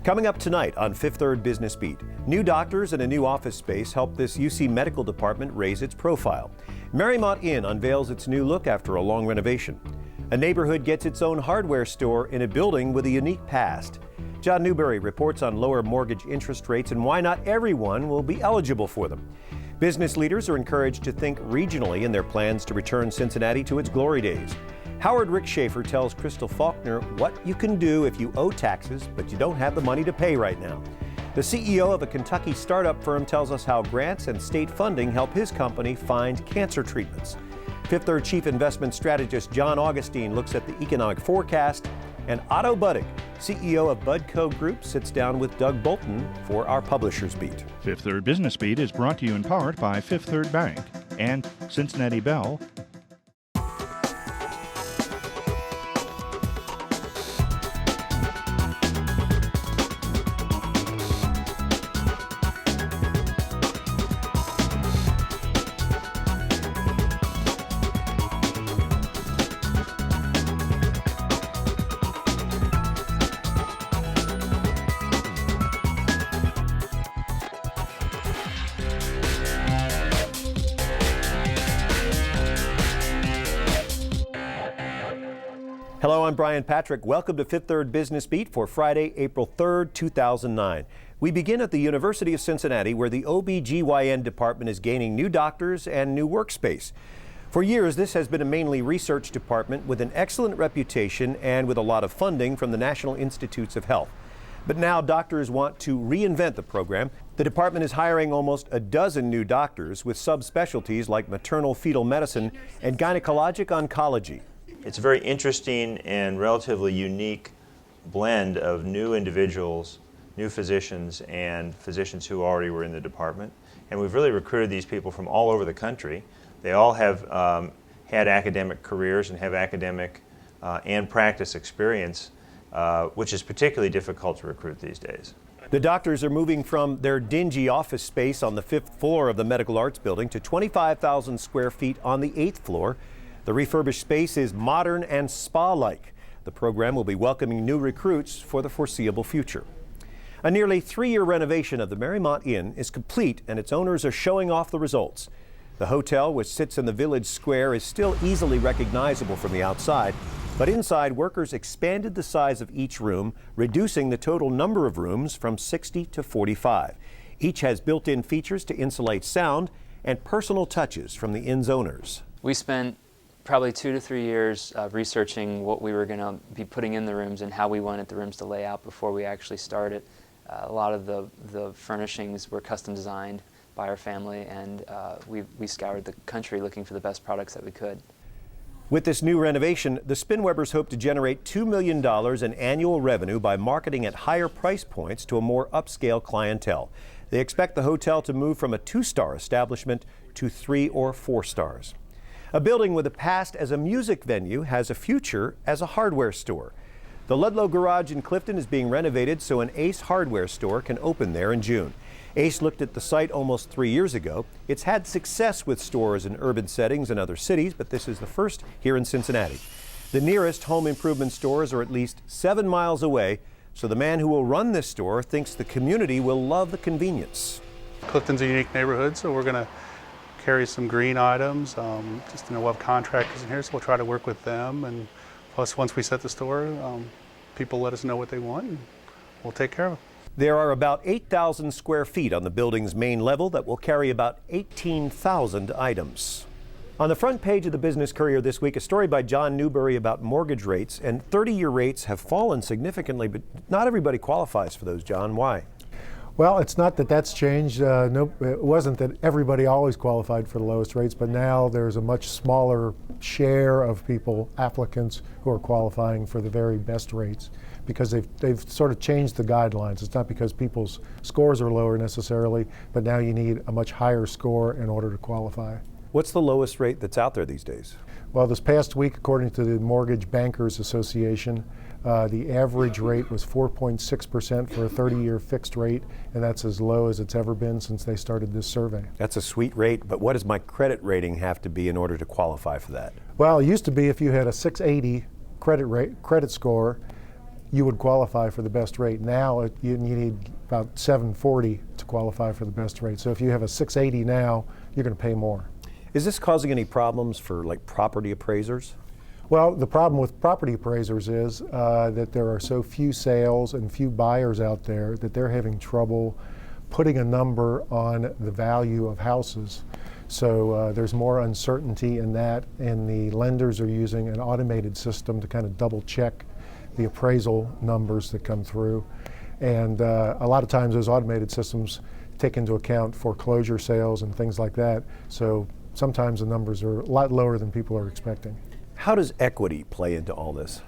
Coming up tonight on Fifth Third Business Beat, new doctors and a new office space help this UC medical department raise its profile. Marymount Inn unveils its new look after a long renovation. A neighborhood gets its own hardware store in a building with a unique past. John Newberry reports on lower mortgage interest rates and why not everyone will be eligible for them. Business leaders are encouraged to think regionally in their plans to return Cincinnati to its glory days. Howard Rick Schaefer tells Crystal Faulkner what you can do if you owe taxes but you don't have the money to pay right now. The CEO of a Kentucky startup firm tells us how grants and state funding help his company find cancer treatments. Fifth Third Chief Investment Strategist John Augustine looks at the economic forecast, and Otto Buddig, CEO of Budco Group, sits down with Doug Bolton for our Publishers Beat. Fifth Third Business Beat is brought to you in part by Fifth Third Bank and Cincinnati Bell. Hello, I'm Brian Patrick. Welcome to Fifth Third Business Beat for Friday, April 3rd, 2009. We begin at the University of Cincinnati, where the OB/GYN department is gaining new doctors and new workspace. For years, this has been a mainly research department with an excellent reputation and with a lot of funding from the National Institutes of Health. But now doctors want to reinvent the program. The department is hiring almost a dozen new doctors with subspecialties like maternal fetal medicine and gynecologic oncology. It's a very interesting and relatively unique blend of new individuals, new physicians, and physicians who already were in the department. And we've really recruited these people from all over the country. They all have had academic careers and have academic and practice experience, which is particularly difficult to recruit these days. The doctors are moving from their dingy office space on the 5th floor of the Medical Arts Building to 25,000 square feet on the 8th floor. The refurbished space is modern and spa-like. The program will be welcoming new recruits for the foreseeable future. A nearly 3-year renovation of the Marymount Inn is complete, and its owners are showing off the results. The hotel, which sits in the village square, is still easily recognizable from the outside, but inside, workers expanded the size of each room, reducing the total number of rooms from 60 to 45. Each has built-in features to insulate sound and personal touches from the inn's owners. We spent probably 2 to 3 years researching what we were going to be putting in the rooms and how we wanted the rooms to lay out before we actually started. A lot of the furnishings were custom designed by our family, and we scoured the country looking for the best products that we could. With this new renovation, the Spinwebers hope to generate $2 million in annual revenue by marketing at higher price points to a more upscale clientele. They expect the hotel to move from a 2-star establishment to 3 or 4 stars. A building with a past as a music venue has a future as a hardware store. The Ludlow Garage in Clifton is being renovated so an Ace hardware store can open there in June. Ace looked at the site almost 3 years ago. It's had success with stores in urban settings and other cities, but this is the first here in Cincinnati. The nearest home improvement stores are at least 7 miles away, so the man who will run this store thinks the community will love the convenience. Clifton's a unique neighborhood, so we're going to carry some green items. We'll have contractors in here, so we'll try to work with them. And plus, once we set the store, people let us know what they want, and we'll take care of it. There are about 8,000 square feet on the building's main level that will carry about 18,000 items. On the front page of the Business Courier this week, a story by John Newberry about mortgage rates, and 30-year rates have fallen significantly, but not everybody qualifies for those, John. Why? Well, it's not that that's changed. No, it wasn't that everybody always qualified for the lowest rates, but now there's a much smaller share of people, applicants, who are qualifying for the very best rates because they've sort of changed the guidelines. It's not because people's scores are lower necessarily, but now you need a much higher score in order to qualify. What's the lowest rate that's out there these days? Well, this past week, according to the Mortgage Bankers Association, the average rate was 4.6% for a 30-year fixed rate, and that's as low as it's ever been since they started this survey. That's a sweet rate, but what does my credit rating have to be in order to qualify for that? Well, it used to be if you had a 680 credit score, you would qualify for the best rate. Now you need about 740 to qualify for the best rate. So if you have a 680 now, you're going to pay more. Is this causing any problems for like property appraisers? Well, the problem with property appraisers is that there are so few sales and few buyers out there that they're having trouble putting a number on the value of houses. So there's more uncertainty in that, and the lenders are using an automated system to kind of double check the appraisal numbers that come through. And a lot of times those automated systems take into account foreclosure sales and things like that. So sometimes the numbers are a lot lower than people are expecting. How does equity play into all this?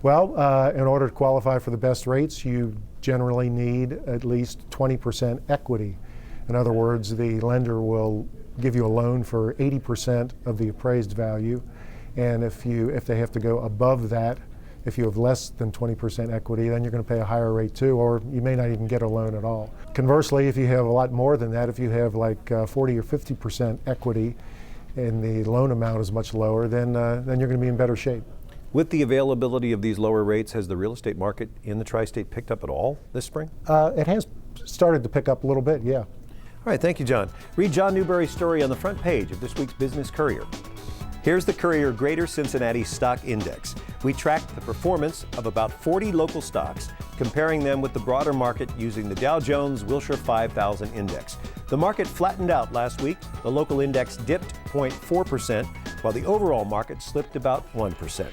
Well, in order to qualify for the best rates, you generally need at least 20% equity. In other words, the lender will give you a loan for 80% of the appraised value, and if they have to go above that, if you have less than 20% equity, then you're going to pay a higher rate too, or you may not even get a loan at all. Conversely, if you have a lot more than that, if you have like 40 or 50% equity and the loan amount is much lower, then you're going to be in better shape. With the availability of these lower rates, has the real estate market in the Tri-State picked up at all this spring? It has started to pick up a little bit, yeah. All right, thank you, John. Read John Newberry's story on the front page of this week's Business Courier. Here's the Courier Greater Cincinnati Stock Index. We tracked the performance of about 40 local stocks, comparing them with the broader market using the Dow Jones Wilshire 5000 Index. The market flattened out last week. The local index dipped 0.4%, while the overall market slipped about 1%.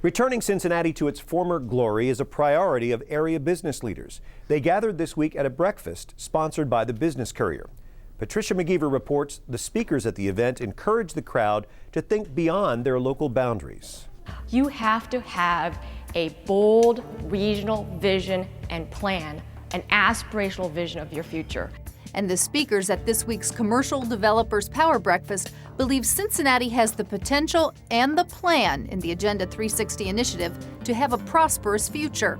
Returning Cincinnati to its former glory is a priority of area business leaders. They gathered this week at a breakfast sponsored by the Business Courier. Patricia McGeever reports the speakers at the event encouraged the crowd to think beyond their local boundaries. You have to have a bold regional vision and plan, an aspirational vision of your future. And the speakers at this week's Commercial Developers Power Breakfast believe Cincinnati has the potential and the plan in the Agenda 360 initiative to have a prosperous future.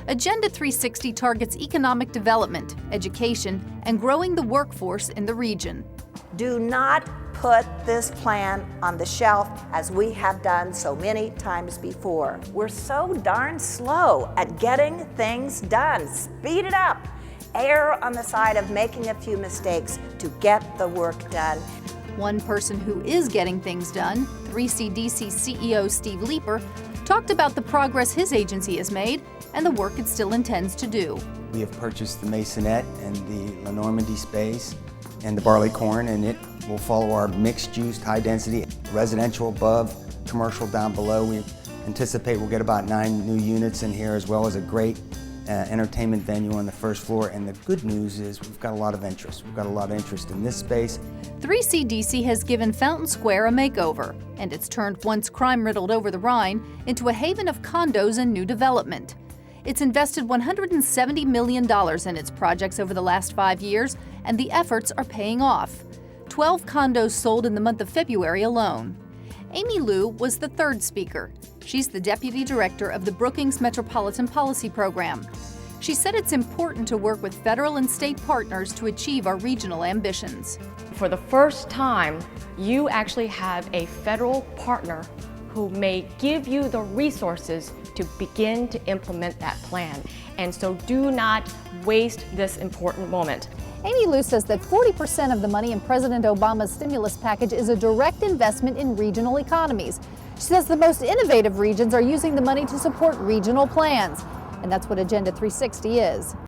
Agenda 360 targets economic development, education, and growing the workforce in the region. Do not put this plan on the shelf as we have done so many times before. We're so darn slow at getting things done. Speed it up. Err on the side of making a few mistakes to get the work done. One person who is getting things done, 3CDC CEO Steve Leeper, talked about the progress his agency has made and the work it still intends to do. We have purchased the Masonette and the La Normandie space and the barley corn, and it will follow our mixed-use, high-density residential above, commercial down below. We anticipate we'll get about 9 new units in here, as well as a great entertainment venue on the first floor. And the good news is we've got a lot of interest. We've got a lot of interest in this space. 3CDC has given Fountain Square a makeover, and it's turned once crime-riddled Over the Rhine into a haven of condos and new development. It's invested $170 million in its projects over the last 5 years, and the efforts are paying off. 12 condos sold in the month of February alone. Amy Liu was the third speaker. She's the Deputy Director of the Brookings Metropolitan Policy Program. She said it's important to work with federal and state partners to achieve our regional ambitions. For the first time, you actually have a federal partner who may give you the resources to begin to implement that plan. And so do not waste this important moment. Amy Liu says that 40% of the money in President Obama's stimulus package is a direct investment in regional economies. She says the most innovative regions are using the money to support regional plans. And that's what Agenda 360 is.